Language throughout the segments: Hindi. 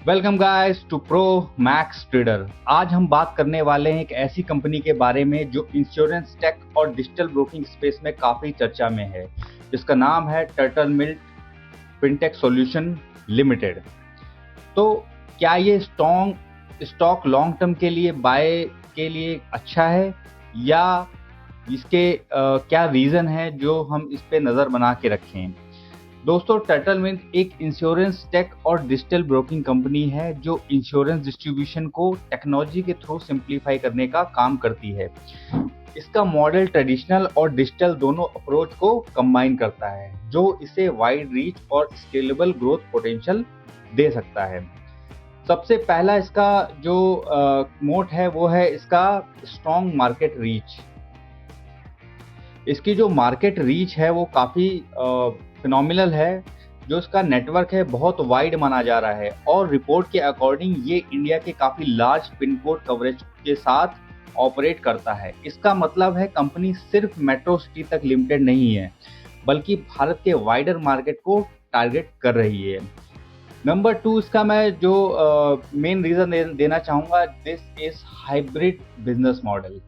Welcome guys to Pro Max Trader. आज हम बात करने वाले हैं एक ऐसी कंपनी के बारे में जो इंश्योरेंस टेक और डिजिटल ब्रोकिंग स्पेस में काफ़ी चर्चा में है, जिसका नाम है टर्टल मिल्ट फिनटेक सॉल्यूशन लिमिटेड। तो क्या ये स्टॉक लॉन्ग टर्म के लिए बाय के लिए अच्छा है, या इसके क्या रीज़न है जो हम इस पे नज़र बना के रखें। दोस्तों, टर्टल मिल्ट एक इंश्योरेंस टेक और डिजिटल ब्रोकिंग कंपनी है जो इंश्योरेंस डिस्ट्रीब्यूशन को टेक्नोलॉजी के थ्रू सिंप्लीफाई करने का काम करती है। इसका मॉडल ट्रेडिशनल और डिजिटल दोनों अप्रोच को कंबाइन करता है, जो इसे वाइड रीच और स्केलेबल ग्रोथ पोटेंशियल दे सकता है। सबसे पहला इसका जो मोट है वो है इसका स्ट्रॉन्ग मार्केट रीच। इसकी जो मार्केट रीच है वो काफ़ी फिनोमिनल है। जो इसका नेटवर्क है बहुत वाइड माना जा रहा है, और रिपोर्ट के अकॉर्डिंग ये इंडिया के काफ़ी लार्ज पिन कोड कवरेज के साथ ऑपरेट करता है। इसका मतलब है कंपनी सिर्फ मेट्रो सिटी तक लिमिटेड नहीं है, बल्कि भारत के वाइडर मार्केट को टारगेट कर रही है। नंबर 2, इसका मैं जो मेन रीज़न देना चाहूँगा, this is hybrid business model.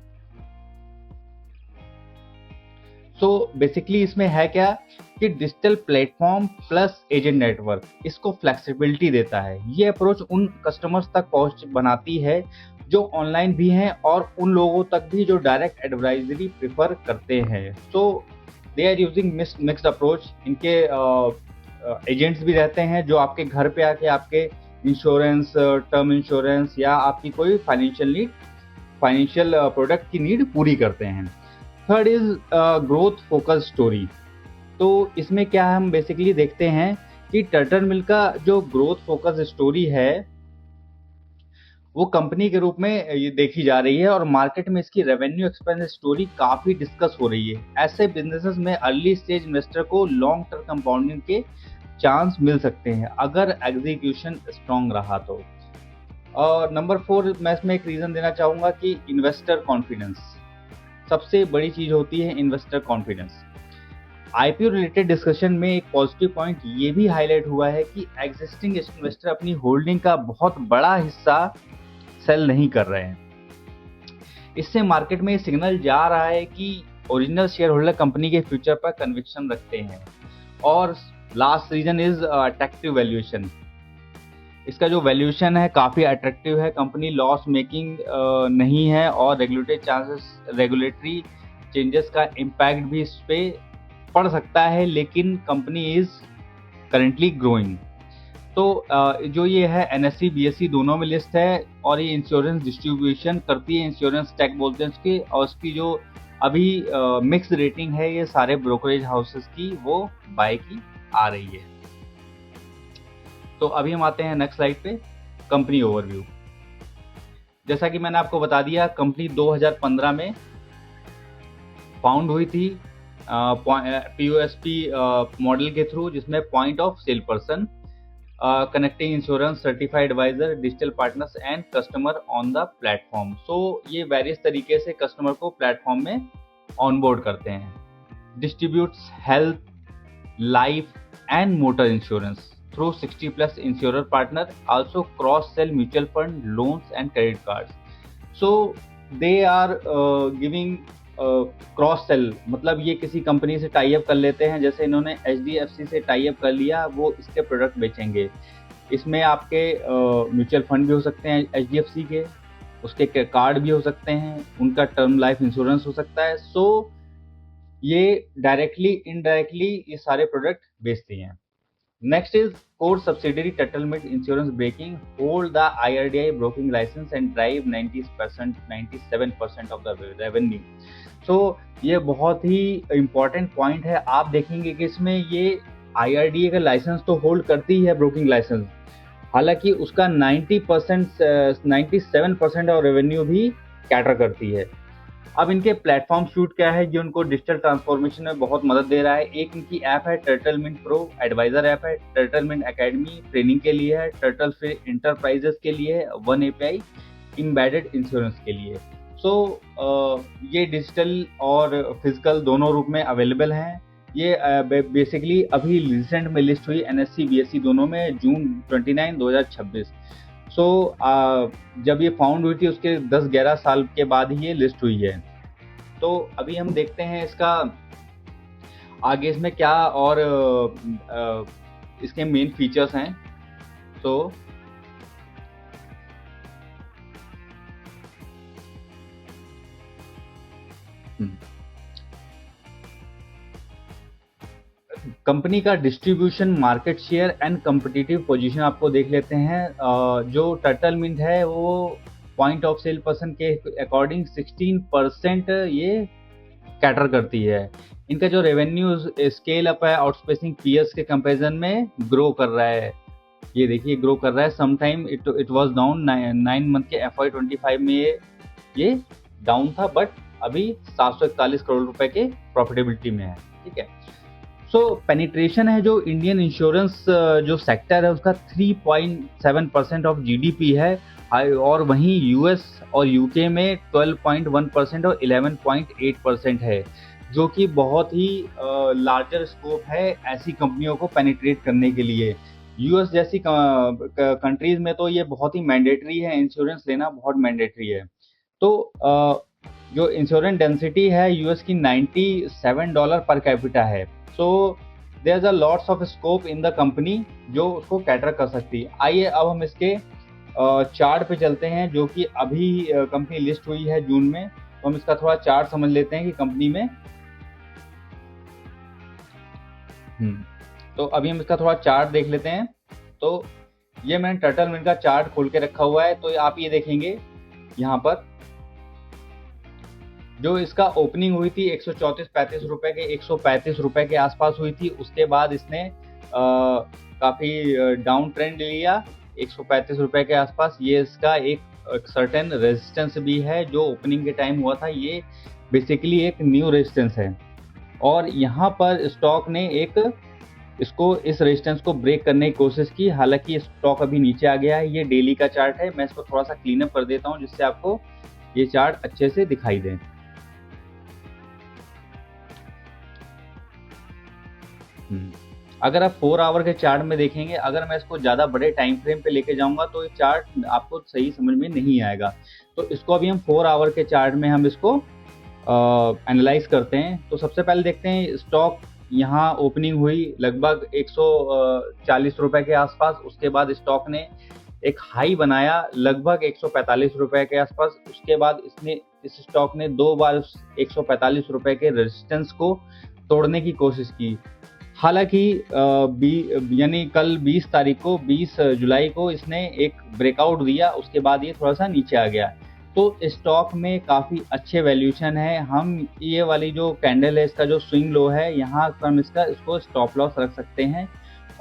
So basically इसमें है क्या कि digital platform plus agent network इसको फ्लेक्सिबिलिटी देता है। ये अप्रोच उन कस्टमर्स तक पहुंच बनाती है जो ऑनलाइन भी हैं, और उन लोगों तक भी जो डायरेक्ट एडवर्टाइजरी प्रेफर करते हैं। So they are using mixed approach. इनके एजेंट्स भी रहते हैं जो आपके घर पे आके आपके इंश्योरेंस, टर्म इंश्योरेंस या आपकी कोई फाइनेंशियल प्रोडक्ट की नीड पूरी करते हैं। Third is growth focus story. तो इसमें क्या हम बेसिकली देखते हैं कि टर्टल मिल्ट का जो ग्रोथ फोकस स्टोरी है वो कंपनी के रूप में ये देखी जा रही है, और मार्केट में इसकी रेवेन्यू एक्सपेंस स्टोरी काफ़ी डिस्कस हो रही है। ऐसे बिजनेसेस में अर्ली स्टेज इन्वेस्टर को लॉन्ग टर्म कंपाउंडिंग के चांस मिल सकते हैं अगर एग्जीक्यूशन स्ट्रांग रहा तो। और नंबर 4, मैं इसमें एक रीज़न देना चाहूँगा कि इन्वेस्टर कॉन्फिडेंस। सबसे बड़ी चीज़ होती है investor confidence. IPO related discussion में एक पॉजिटिव पॉइंट ये भी हाईलाइट हुआ है कि एग्जिस्टिंग इन्वेस्टर अपनी होल्डिंग का बहुत बड़ा हिस्सा सेल नहीं कर रहे हैं। इससे मार्केट में सिग्नल जा रहा है कि ओरिजिनल शेयर होल्डर कंपनी के फ्यूचर पर कन्विक्शन रखते हैं। और last reason is attractive valuation. इसका जो वैल्यूएशन है काफ़ी अट्रैक्टिव है। कंपनी लॉस मेकिंग नहीं है, और रेगुलेटरी चेंजेस का इम्पैक्ट भी इस पे पड़ सकता है, लेकिन कंपनी इज करेंटली ग्रोइंग। तो जो ये है एनएससी बीएससी दोनों में लिस्ट है, और ये इंश्योरेंस डिस्ट्रीब्यूशन करती है, इंश्योरेंस टेक बोलते हैं उसकी, और उसकी जो अभी मिक्स रेटिंग है ये सारे ब्रोकरेज हाउसेस की वो बाय की आ रही है। तो अभी हम आते हैं नेक्स्ट स्लाइड पे, कंपनी ओवरव्यू। जैसा कि मैंने आपको बता दिया, कंपनी 2015 में फाउंड हुई थी पीओएसपी मॉडल के थ्रू, जिसमें point of sale person, connecting insurance, certified advisor, digital partners and customer on the platform. So ये वेरियस तरीके से कस्टमर को प्लेटफॉर्म में ऑनबोर्ड करते हैं। Distributes health, life and motor insurance through 60+ insurer partner, also cross sell mutual fund, loans and credit cards. So they are giving cross sell, मतलब ये किसी कंपनी से टाई अप कर लेते हैं, जैसे इन्होंने HDFC से टाई अप कर लिया, वो इसके प्रोडक्ट बेचेंगे। इसमें आपके म्यूचुअल फंड भी हो सकते हैं HDFC के, उसके कार्ड भी हो सकते हैं, उनका टर्म लाइफ इंश्योरेंस हो सकता है। सो ये डायरेक्टली इनडायरेक्टली ये सारे प्रोडक्ट बेचती हैं। Next is core subsidiary Turtle Mint Insurance Broking hold the IRDAI broking license and drive 97% of the revenue. So ये बहुत ही important point है। आप देखेंगे कि इसमें ये IRDAI का लाइसेंस तो होल्ड करती है, ब्रोकिंग लाइसेंस, हालांकि उसका 97% और रेवेन्यू भी कैटर करती है। अब इनके प्लेटफॉर्म सूट क्या है जो उनको डिजिटल ट्रांसफॉर्मेशन में बहुत मदद दे रहा है। एक इनकी ऐप है Turtle Mint Pro, advisor app है। टर्टल मिंट एकेडमी ट्रेनिंग के लिए है। टर्टल फिर इंटरप्राइजेस के लिए है। वन एपीआई इम्बेडेड इंश्योरेंस के लिए। सो ये डिजिटल और फिजिकल दोनों रूप में अवेलेबल हैं। ये बेसिकली अभी रिसेंट में लिस्ट हुई एनएससी बीएससी दोनों में जून 29 2026। सो जब ये फाउंड हुई थी उसके 10-11 साल के बाद ही ये लिस्ट हुई है। तो अभी हम देखते हैं इसका आगे इसमें क्या और इसके मेन फीचर्स हैं। तो कंपनी का distribution, market share and competitive position आपको देख लेते हैं। जो टर्टल मिंट है वो पॉइंट ऑफ सेल पर्सन के अकॉर्डिंग 16% ये कैटर करती है। इनका जो रेवेन्यू स्केल अप है आउटस्पेसिंग पीयर्स के कंपैरिजन में ग्रो कर रहा है। ये देखिए ग्रो कर रहा है। Sometime it was down 9 month के FY25 में ये डाउन था, बट अभी 741 करोड़ रुपए के प्रॉफिटेबिलिटी में है। ठीक है। सो पेनिट्रेशन है जो इंडियन इंश्योरेंस जो सेक्टर है उसका 3.7% ऑफ जीडीपी है, और वहीं यूएस और यूके में 12.1% और 11.8% है, जो कि बहुत ही लार्जर स्कोप है ऐसी कंपनियों को पेनिट्रेट करने के लिए। यूएस जैसी कंट्रीज में तो ये बहुत ही मैंडेटरी है, इंश्योरेंस लेना बहुत मैंडेटरी है। तो जो इंश्योरेंस डेंसिटी है यूएस की $97 पर कैपिटा है। So there is a lots of scope in the company जो उसको कैटर कर सकती है। आइए अब हम इसके चार्ट पे चलते हैं, जो कि अभी कंपनी लिस्ट हुई है जून में। तो हम इसका थोड़ा चार्ट समझ लेते हैं कि कंपनी में तो अभी हम इसका थोड़ा चार्ट देख लेते हैं। तो ये मैंने टर्टल मिंट का चार्ट खोल के रखा हुआ है। तो आप ये देखेंगे यहाँ पर जो इसका ओपनिंग हुई थी 134-35 रुपए के 135 रुपए के आसपास हुई थी। उसके बाद इसने काफी डाउन ट्रेंड लिया 135 रुपए के आसपास। ये इसका एक सर्टेन रेजिस्टेंस भी है जो ओपनिंग के टाइम हुआ था। ये बेसिकली एक न्यू रेजिस्टेंस है, और यहाँ पर स्टॉक ने इस रेजिस्टेंस को ब्रेक करने की कोशिश की। हालांकि स्टॉक अभी नीचे आ गया है। ये डेली का चार्ट है, मैं इसको थोड़ा सा क्लीन अप कर देता हूँ जिससे आपको ये चार्ट अच्छे से दिखाई दे। अगर आप 4 आवर के चार्ट में देखेंगे, अगर मैं इसको ज़्यादा बड़े टाइम फ्रेम पे लेके जाऊंगा तो ये चार्ट आपको सही समझ में नहीं आएगा। तो इसको अभी हम 4 आवर के चार्ट में हम इसको एनालाइज करते हैं। तो सबसे पहले देखते हैं स्टॉक यहाँ ओपनिंग हुई लगभग 140 रुपए के आसपास। उसके बाद स्टॉक ने एक हाई बनाया लगभग 145 रुपए के आसपास। उसके बाद इस स्टॉक ने 2 बार 145 रुपए के रेजिस्टेंस को तोड़ने की कोशिश की। हालांकि यानी कल 20 तारीख को 20 जुलाई को इसने एक ब्रेकआउट दिया। उसके बाद ये थोड़ा सा नीचे आ गया। तो स्टॉक में काफ़ी अच्छे वैल्यूएशन है। हम ये वाली जो कैंडल है इसका जो स्विंग लो है यहाँ पर हम इसको स्टॉप लॉस रख सकते हैं,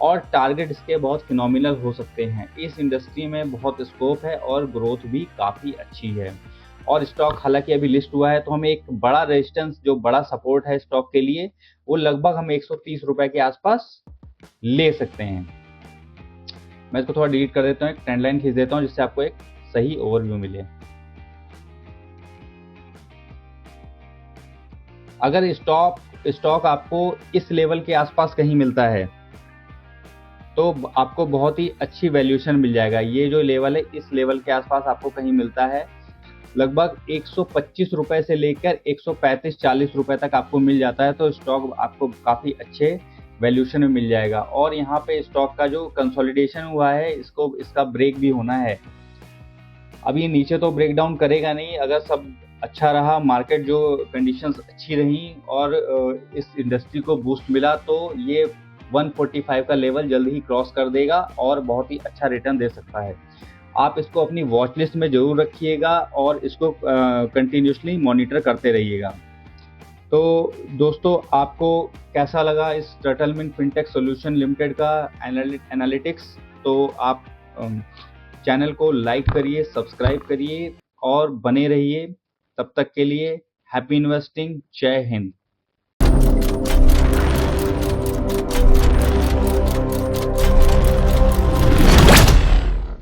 और टारगेट इसके बहुत फिनोमिनल हो सकते हैं। इस इंडस्ट्री में बहुत स्कोप है और ग्रोथ भी काफ़ी अच्छी है। और स्टॉक हालांकि अभी लिस्ट हुआ है, तो हमें एक बड़ा रेजिस्टेंस जो बड़ा सपोर्ट है स्टॉक के लिए वो लगभग हम 130 रुपए के आसपास ले सकते हैं। मैं इसको थोड़ा डिलीट कर देता हूँ, एक ट्रेंड लाइन खींच देता हूँ जिससे आपको एक सही ओवरव्यू मिले। अगर स्टॉक आपको इस लेवल के आसपास कहीं मिलता है तो आपको बहुत ही अच्छी वैल्यूएशन मिल जाएगा। ये जो लेवल है इस लेवल के आसपास आपको कहीं मिलता है लगभग 125 रुपए से लेकर 135-40 रुपए तक आपको मिल जाता है। तो स्टॉक आपको काफ़ी अच्छे वैल्यूएशन में मिल जाएगा। और यहाँ पे स्टॉक का जो कंसोलिडेशन हुआ है इसका ब्रेक भी होना है। अब ये नीचे तो ब्रेक डाउन करेगा नहीं। अगर सब अच्छा रहा, मार्केट जो कंडीशंस अच्छी रही और इस इंडस्ट्री को बूस्ट मिला, तो ये 145 का लेवल जल्द ही क्रॉस कर देगा और बहुत ही अच्छा रिटर्न दे सकता है। आप इसको अपनी वॉच लिस्ट में जरूर रखिएगा और इसको कंटिन्यूसली मॉनिटर करते रहिएगा। तो दोस्तों, आपको कैसा लगा इस Turtle Mint fintech solution limited का एनालिटिक्स? तो आप चैनल को लाइक करिए, सब्सक्राइब करिए और बने रहिए। तब तक के लिए हैप्पी इन्वेस्टिंग। जय हिंद।